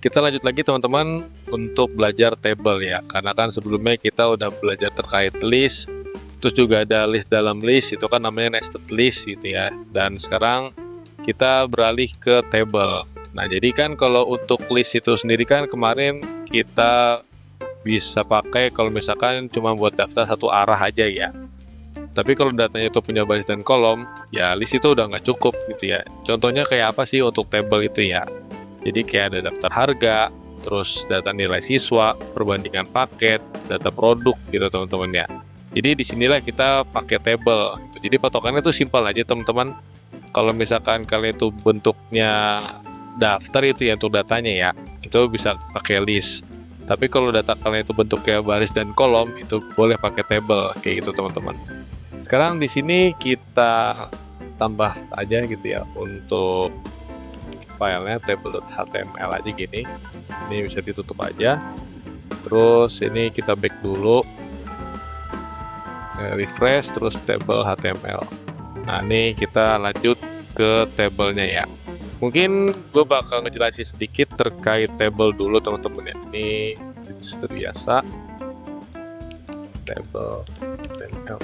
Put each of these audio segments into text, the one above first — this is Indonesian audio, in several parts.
Kita lanjut lagi teman-teman untuk belajar table ya, karena kan sebelumnya kita udah belajar terkait list, terus juga ada list dalam list, itu kan namanya nested list gitu ya. Dan sekarang kita beralih ke table. Nah, jadi kan kalau untuk list itu sendiri kan kemarin kita bisa pakai kalau misalkan cuma buat daftar satu arah aja ya. Tapi kalau datanya itu punya baris dan kolom, ya list itu udah nggak cukup gitu ya. Contohnya kayak apa sih untuk table itu ya? Jadi kayak ada daftar harga, terus data nilai siswa, perbandingan paket, data produk gitu teman-teman ya. Jadi disinilah kita pakai table. Gitu. Jadi patokannya tuh simpel aja teman-teman. Kalau misalkan kalian itu bentuknya daftar itu ya untuk datanya ya, itu bisa pakai list. Tapi kalau data kalian itu bentuknya baris dan kolom, itu boleh pakai table kayak gitu teman-teman. Sekarang di sini kita tambah aja gitu ya untuk filenya table.html aja gini. Ini bisa ditutup aja. Terus ini kita back dulu, refresh, terus table HTML. Nah ini kita lanjut ke tablenya ya. Mungkin gue bakal ngejelasin sedikit terkait table dulu teman-teman ya. Ini seperti biasa table HTML.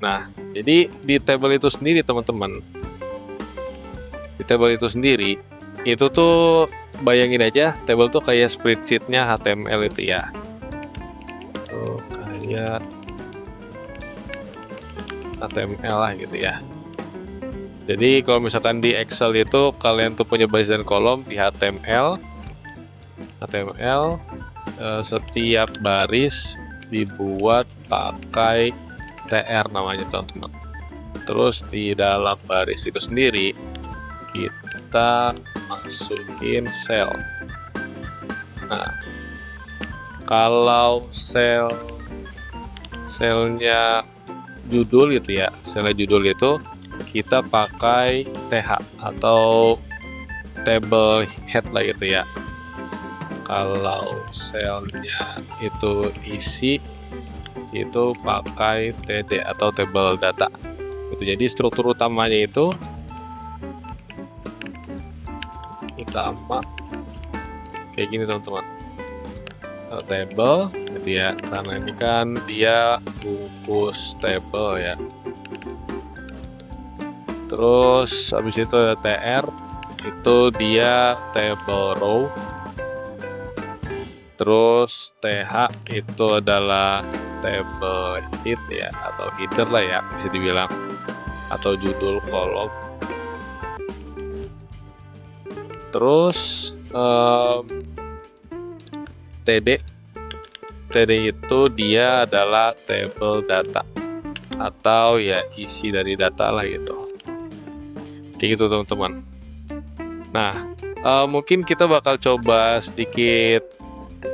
Nah jadi di table itu sendiri teman-teman, di table itu sendiri itu tuh bayangin aja table tuh kayak spreadsheetnya HTML itu ya, tuh kayak HTML lah gitu ya. Jadi kalau misalkan di Excel itu kalian tuh punya baris dan kolom di HTML, setiap baris dibuat pakai TR namanya teman-teman. Terus di dalam baris itu sendiri kita masukin sel. Nah, kalau selnya judul gitu ya, selnya judul itu kita pakai TH atau table head lah gitu ya. Kalau selnya itu isi itu pakai TD atau table data. Itu jadi struktur utamanya itu utama kayak gini teman-teman, table gitu ya, karena ini kan dia bungkus table ya. Terus habis itu ada TR, itu dia table row. Terus TH itu adalah table head ya, atau header lah ya bisa dibilang, atau judul kolom. Terus TD itu dia adalah table data atau ya isi dari data lah gitu. Kayak gitu teman-teman. Nah mungkin kita bakal coba sedikit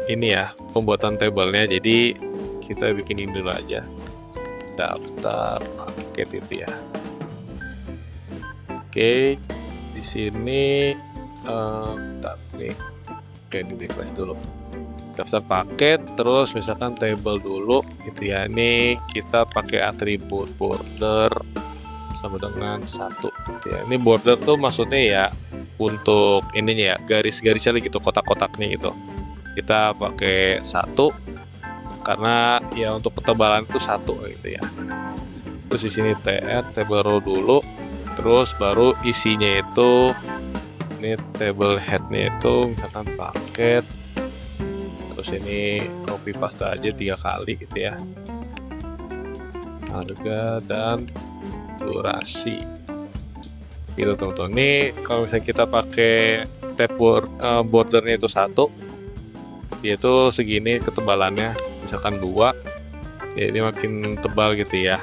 ini ya pembuatan tabelnya. Jadi kita bikinin dulu aja daftar paket itu ya. Oke, di sini nih, oke di refresh dulu. Daftar paket, terus misalkan table dulu gitu ya. Ini kita pakai atribut border sama dengan 1 gitu ya. Ini border tuh maksudnya ya untuk ininya ya, garis-garisnya gitu, kotak-kotaknya gitu. Kita pakai 1 karena ya untuk ketebalan itu 1 gitu ya. Terus di sini tr table row dulu, terus baru isinya itu ini table headnya itu misalkan paket, terus ini copy paste aja 3 kali gitu ya, harga dan durasi gitu teman-teman. Ini kalau misalnya kita pakai tab bordernya itu 1, yaitu segini ketebalannya, misalkan 2 ya, ini makin tebal gitu ya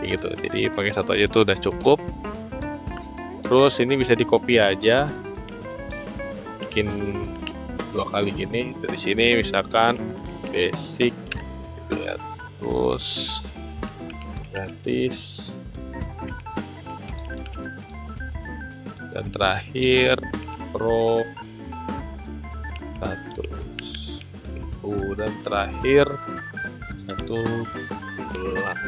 gitu. Jadi pakai 1 aja itu udah cukup. Terus ini bisa di copy aja, bikin 2 kali gini. Dari sini misalkan basic gitu ya, terus gratis, dan terakhir pro 100.000, dan terakhir 1 bulan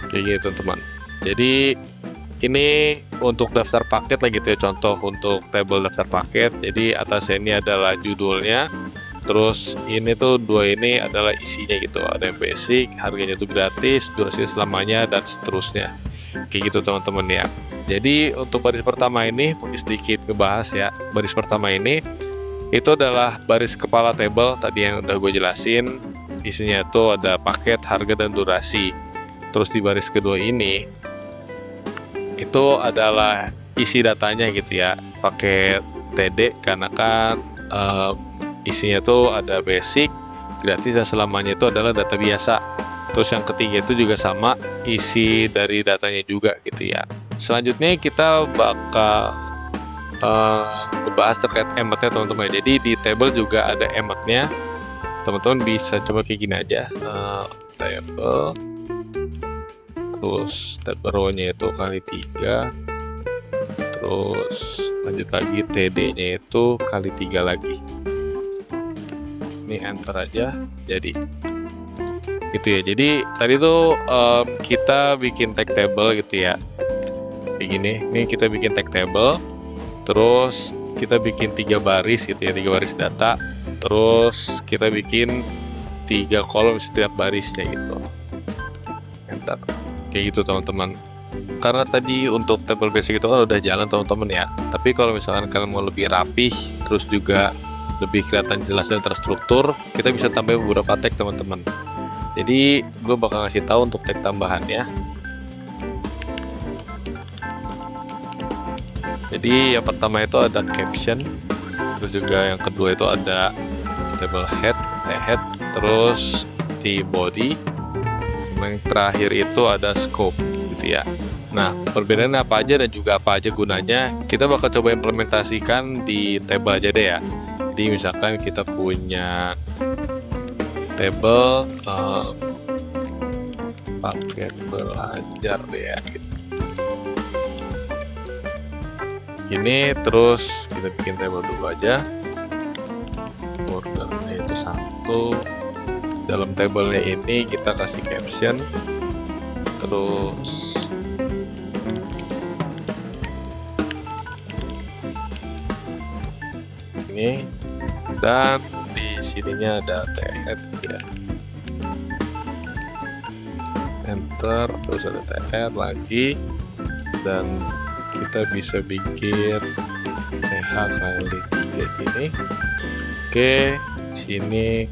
kayak gitu teman-teman. Jadi ini untuk daftar paket lah gitu ya, contoh untuk tabel daftar paket. Jadi atasnya ini adalah judulnya, terus ini tuh dua ini adalah isinya gitu, ada yang basic, harganya itu gratis, durasi selamanya, dan seterusnya kayak gitu teman-teman ya. Jadi untuk baris pertama ini mungkin sedikit ngebahas ya. Baris pertama ini itu adalah baris kepala tabel tadi yang udah gue jelasin, isinya itu ada paket, harga, dan durasi. Terus di baris kedua ini itu adalah isi datanya gitu ya, pakai TD karena kan isinya tuh ada basic, gratis, dan selamanya itu adalah data biasa. Terus yang ketiga itu juga sama, isi dari datanya juga gitu ya. Selanjutnya kita bakal membahas terkait emotnya teman-teman. Jadi di table juga ada emotnya. Teman-teman bisa coba kayak gini aja, table, terus tab row-nya itu kali 3, terus lanjut lagi TD-nya itu kali 3 lagi. Ini enter aja, jadi gitu ya. Jadi tadi tuh kita bikin tag table gitu ya, kayak gini. Ini kita bikin tag table, terus kita bikin 3 baris gitu ya, 3 baris data, terus kita bikin 3 kolom setiap barisnya gitu. Enter. Kayak gitu teman-teman. Karena tadi untuk table basic itu kan udah jalan teman-teman ya. Tapi kalau misalkan kalian mau lebih rapih, terus juga lebih kelihatan jelas dan terstruktur, kita bisa tambah beberapa tag teman-teman. Jadi gue bakal ngasih tahu untuk tag tambahan ya. Jadi yang pertama itu ada caption, terus juga yang kedua itu ada table head, head, terus di body. Yang terakhir itu ada scope gitu ya. Nah, perbedaannya apa aja dan juga apa aja gunanya, kita bakal coba implementasikan di table aja deh ya. Jadi misalkan kita punya table paket belajar deh ya gitu. Ini terus kita bikin table dulu aja. Ordernya itu 1. Dalam tabelnya ini kita kasih caption, terus ini, dan di sininya ada TR ya. Enter, terus ada TR lagi, dan kita bisa bikin TH kali 3 ini. Oke, sini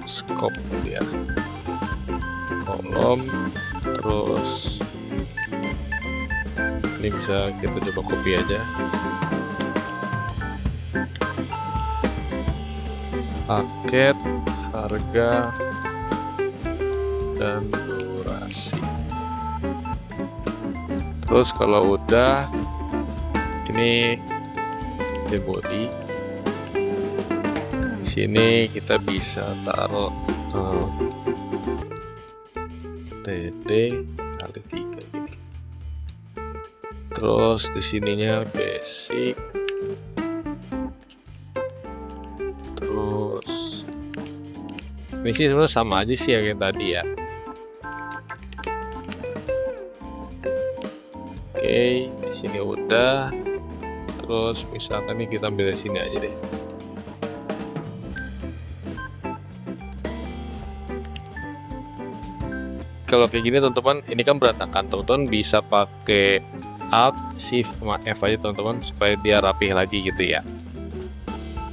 scope gitu ya, kolom, terus ini bisa kita coba copy aja, paket, harga, dan durasi. Terus kalau udah ini di body, sini kita bisa taruh TD kali 3 gini. Terus di sininya basic, terus ini sih sebenarnya sama aja sih yang tadi ya. Oke, di sini udah. Terus misalkan nih kita ambil dari sini aja deh. Kalau kayak gini teman-teman, ini kan berantakan, teman-teman bisa pakai Alt, Shift, sama F aja teman-teman supaya dia rapih lagi gitu ya.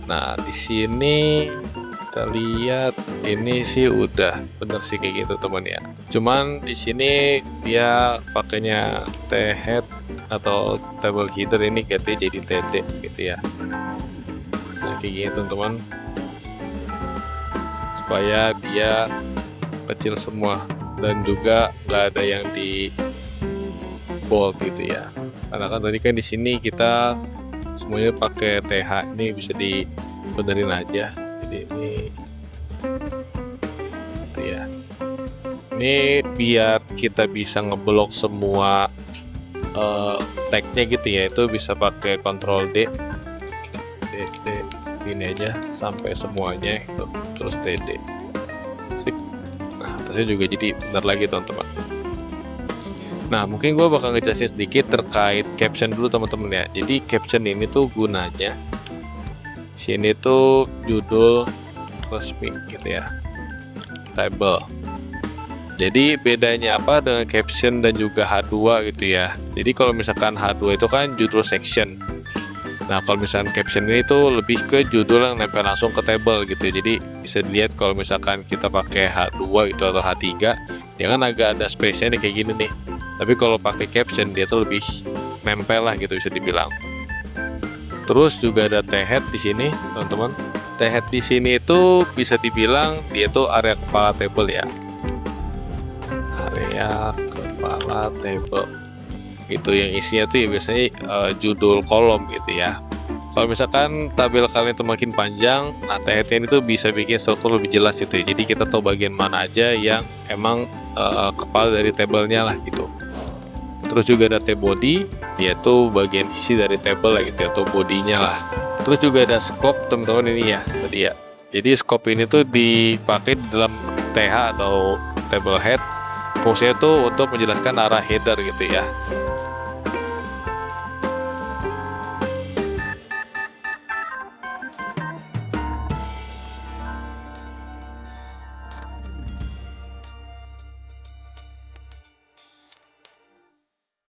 Nah di sini kita lihat ini sih udah bener sih kayak gitu teman ya. Cuman di sini dia pakainya T-head atau table header, ini ganti jadi TD gitu ya. Nah kayak gitu teman-teman, supaya dia kecil semua dan juga nggak ada yang di bold gitu ya. Karena kan tadi kan di sini kita semuanya pakai TH, ini bisa dibenerin aja. Jadi ini gitu ya. Ini biar kita bisa ngeblok semua tagnya gitu ya, itu bisa pakai Ctrl D ini aja sampai semuanya itu, terus TD. Sip. Nah atasnya juga jadi benar lagi teman-teman. Nah, mungkin gue bakal ngejelasin sedikit terkait caption dulu teman-teman ya. Jadi caption ini tuh gunanya sini tuh judul resmi gitu ya, table. Jadi bedanya apa dengan caption dan juga H2 gitu ya. Jadi kalau misalkan H2 itu kan judul section. Nah, kalau misalkan caption ini tuh lebih ke judul yang nempel langsung ke table gitu. Jadi bisa dilihat kalau misalkan kita pakai H2 itu atau H3, dia kan agak ada space-nya nih kayak gini nih. Tapi kalau pakai caption dia tuh lebih nempel lah gitu bisa dibilang. Terus juga ada T-head di sini, teman-teman. T-head di sini itu bisa dibilang dia tuh area kepala table ya. Area kepala table. Itu yang isinya tuh ya biasanya judul kolom gitu ya. Kalau misalkan tabel kalian itu makin panjang, nah T-head ini tuh bisa bikin struktur lebih jelas gitu ya. Jadi kita tahu bagian mana aja yang emang kepala dari tabelnya lah gitu. Terus juga ada T-body, yaitu bagian isi dari table lah gitu ya, atau bodinya lah. Terus juga ada scope teman-teman ini ya tadi ya. Jadi scope ini tuh dipakai di dalam TH atau table head. Fungsinya tuh untuk menjelaskan arah header gitu ya.